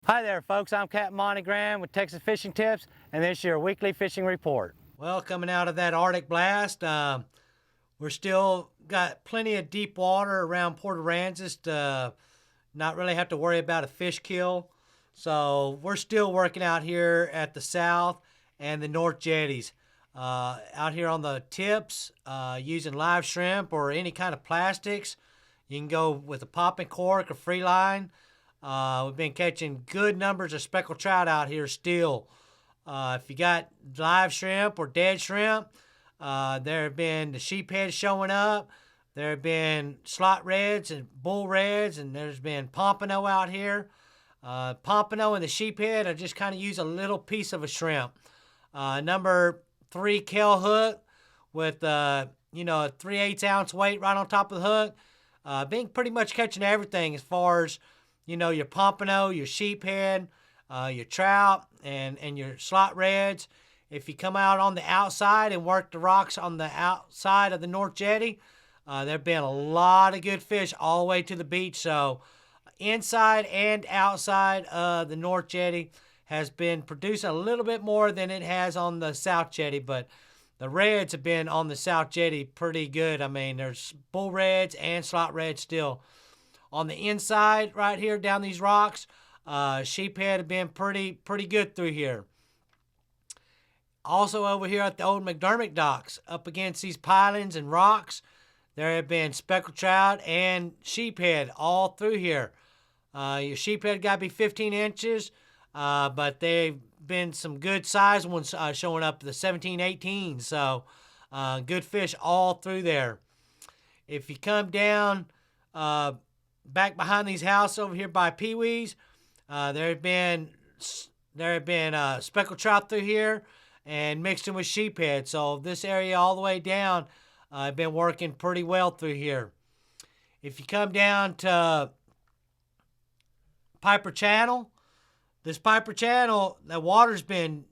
Hi there, folks. I'm Capt Monte with Texas Fishing Tips, and this is your weekly fishing report. Well, coming out of that Arctic blast, we're still got plenty of deep water around Port Aransas to not really have to worry about a fish kill. So we're still working out here at the south and the north jetties. Out here on the tips, using live shrimp or any kind of plastics. You can go with a popping cork or free line. We've been catching good numbers of speckled trout out here still. If you got live shrimp or dead shrimp, there have been the sheepheads showing up. There have been slot reds and bull reds, and there's been pompano out here. Pompano and the sheephead, I just kind of use a little piece of a shrimp. Number 3 Kell hook with a 3/8 ounce weight right on top of the hook. Been pretty much catching everything as far as your pompano, your sheephead, your trout, and your slot reds. If you come out on the outside and work the rocks on the outside of the North Jetty, there have been a lot of good fish all the way to the beach. So inside and outside of the North Jetty has been producing a little bit more than it has on the South Jetty, but the reds have been on the South Jetty pretty good. I mean, there's bull reds and slot reds still. On the inside right here down these rocks, sheephead have been pretty good through here. Also over here at the old McDermott docks, up against these pilings and rocks, there have been speckled trout and sheephead all through here. Your sheephead got to be 15 inches, but they've been some good size ones showing up, the 17, 18. So good fish all through there. If you come down back behind these houses over here by Pee Wee's, there have been speckled trout through here and mixed in with sheephead. So this area all the way down, I've been working pretty well through here. If you come down to Piper Channel, this Piper Channel, the water's been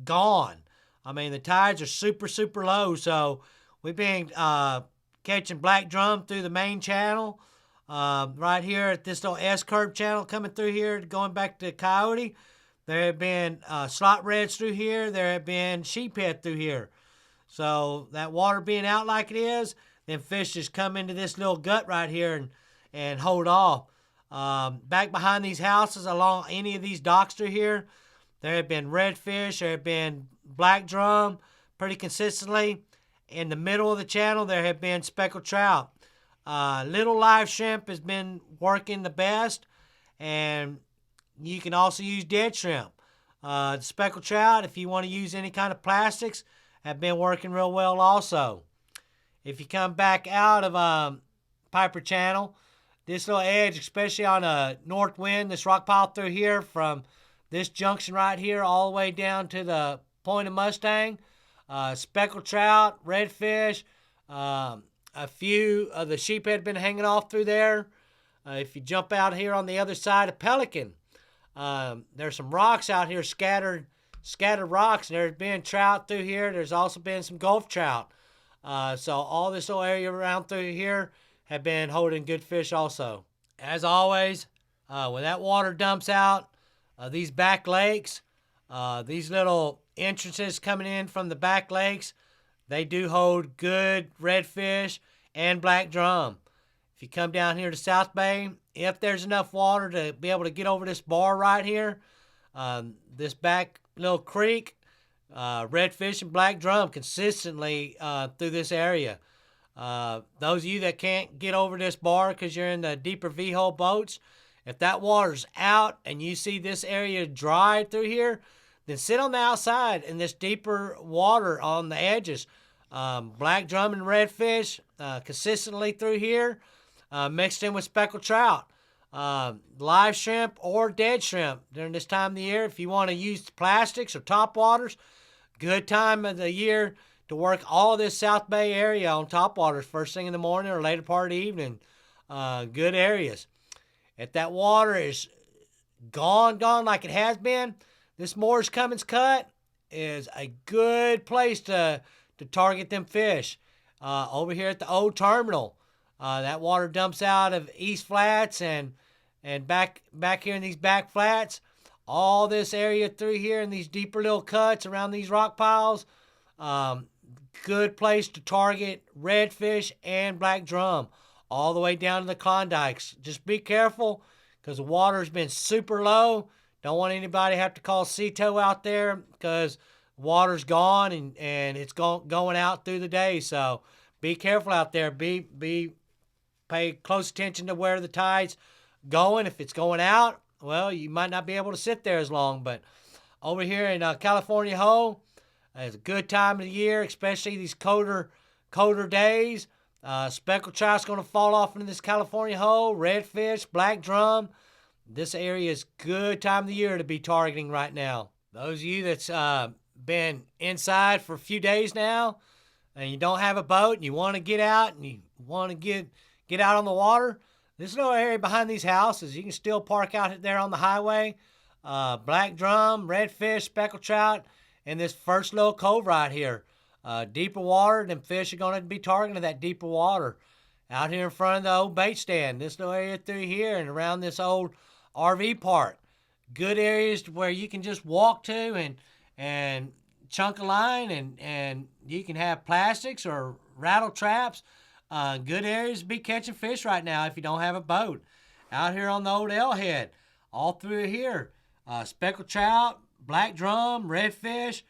gone. I mean, the tides are super low. So we've been catching black drum through the main channel. Right here at this little S-curve channel coming through here, going back to Coyote. There have been slot reds through here. There have been sheephead through here. So that water being out like it is, then fish just come into this little gut right here and hold off. Back behind these houses along any of these docks through here, there have been redfish. There have been black drum pretty consistently. In the middle of the channel, there have been speckled trout. Little live shrimp has been working the best, and you can also use dead shrimp. Speckled trout, if you want to use any kind of plastics, have been working real well also. If you come back out of Piper Channel, this little edge, especially on a north wind, this rock pile through here from this junction right here all the way down to the Point of Mustang, speckled trout, redfish, a few of the sheephead have been hanging off through there. If you jump out here on the other side of Pelican, there's some rocks out here, scattered rocks, and there's been trout through here. There's also been some Gulf trout. So all this little area around through here have been holding good fish also. As always, when that water dumps out, these back lakes, these little entrances coming in from the back lakes, they do hold good redfish and black drum. If you come down here to South Bay, if there's enough water to be able to get over this bar right here, this back little creek, redfish and black drum consistently through this area. Those of you that can't get over this bar because you're in the deeper V-hole boats, if that water's out and you see this area dry through here, then sit on the outside in this deeper water on the edges. Black drum and redfish consistently through here, mixed in with speckled trout. Live shrimp or dead shrimp during this time of the year. If you want to use plastics or top waters, good time of the year to work all this South Bay area on top waters first thing in the morning or later part of the evening. Good areas. If that water is gone like it has been, this Moore's Cummins Cut is a good place to target them fish. Over here at the old terminal, that water dumps out of East Flats and back here in these back flats. all this area through here in these deeper little cuts around these rock piles. Good place to target redfish and black drum all the way down to the Klondikes. Just be careful because the water's been super low. Don't want anybody to have to call CTO out there because water's gone and it's going out through the day. So be careful out there. Pay close attention to where the tide's going. If it's going out, well, you might not be able to sit there as long. But over here in California Ho, it's a good time of the year, especially these colder days. Speckled trout's going to fall off into this California Ho, redfish, black drum. This area is good time of the year to be targeting right now. Those of you that's been inside for a few days now and you don't have a boat and you want to get out and you want to get out on the water, there's no area behind these houses. You can still park out there on the highway. Black drum, redfish, speckled trout, and this first little cove right here. Deeper water, them fish are going to be targeting that deeper water. Out here in front of the old bait stand, this little area through here and around this old RV park. Good areas where you can just walk to and chunk a line and you can have plastics or rattle traps. Good areas to be catching fish right now if you don't have a boat. Out here on the old L-head, all through here, speckled trout, black drum, redfish,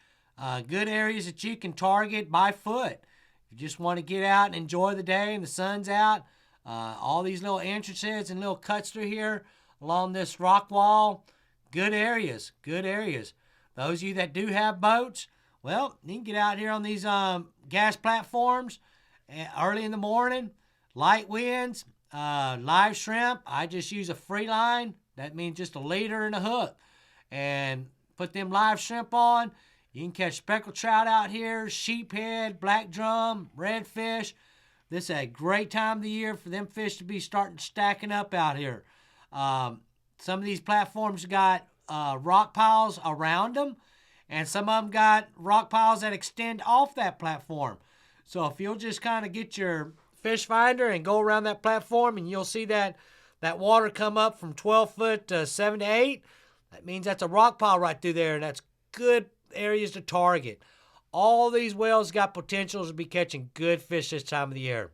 good areas that you can target by foot. If you just want to get out and enjoy the day and the sun's out, all these little entrances and little cuts through here along this rock wall, good areas. Those of you that do have boats, well, you can get out here on these gas platforms early in the morning, light winds, live shrimp. I just use a free line. That means just a leader and a hook. And put them live shrimp on. You can catch speckled trout out here, sheephead, black drum, redfish. This is a great time of the year for them fish to be starting stacking up out here. Some of these platforms got rock piles around them, and some of them got rock piles that extend off that platform. So if you'll just kind of get your fish finder and go around that platform, and you'll see that water come up from 12 foot to 7 to 8. That means that's a rock pile right through there, and that's good areas to target. All these wells got potentials to be catching good fish this time of the year.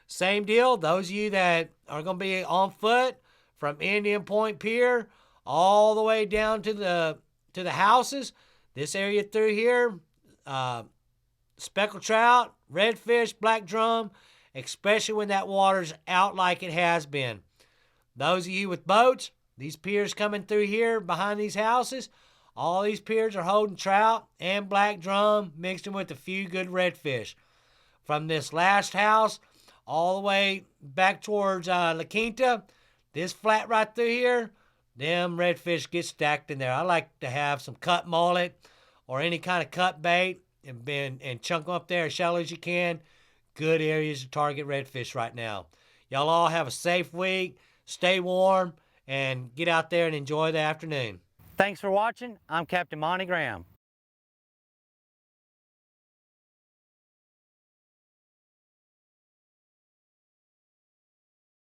Same deal, those of you that are going to be on foot from Indian Point Pier all the way down to the houses, this area through here, speckled trout, redfish, black drum, especially when that water's out like it has been. Those of you with boats, these piers coming through here behind these houses, all these piers are holding trout and black drum mixed in with a few good redfish. From this last house all the way back towards La Quinta, this flat right through here, them redfish get stacked in there. I like to have some cut mullet or any kind of cut bait and chunk them up there as shallow as you can. Good areas to target redfish right now. Y'all all have a safe week. Stay warm and get out there and enjoy the afternoon. Thanks for watching. I'm Captain Monte Graham.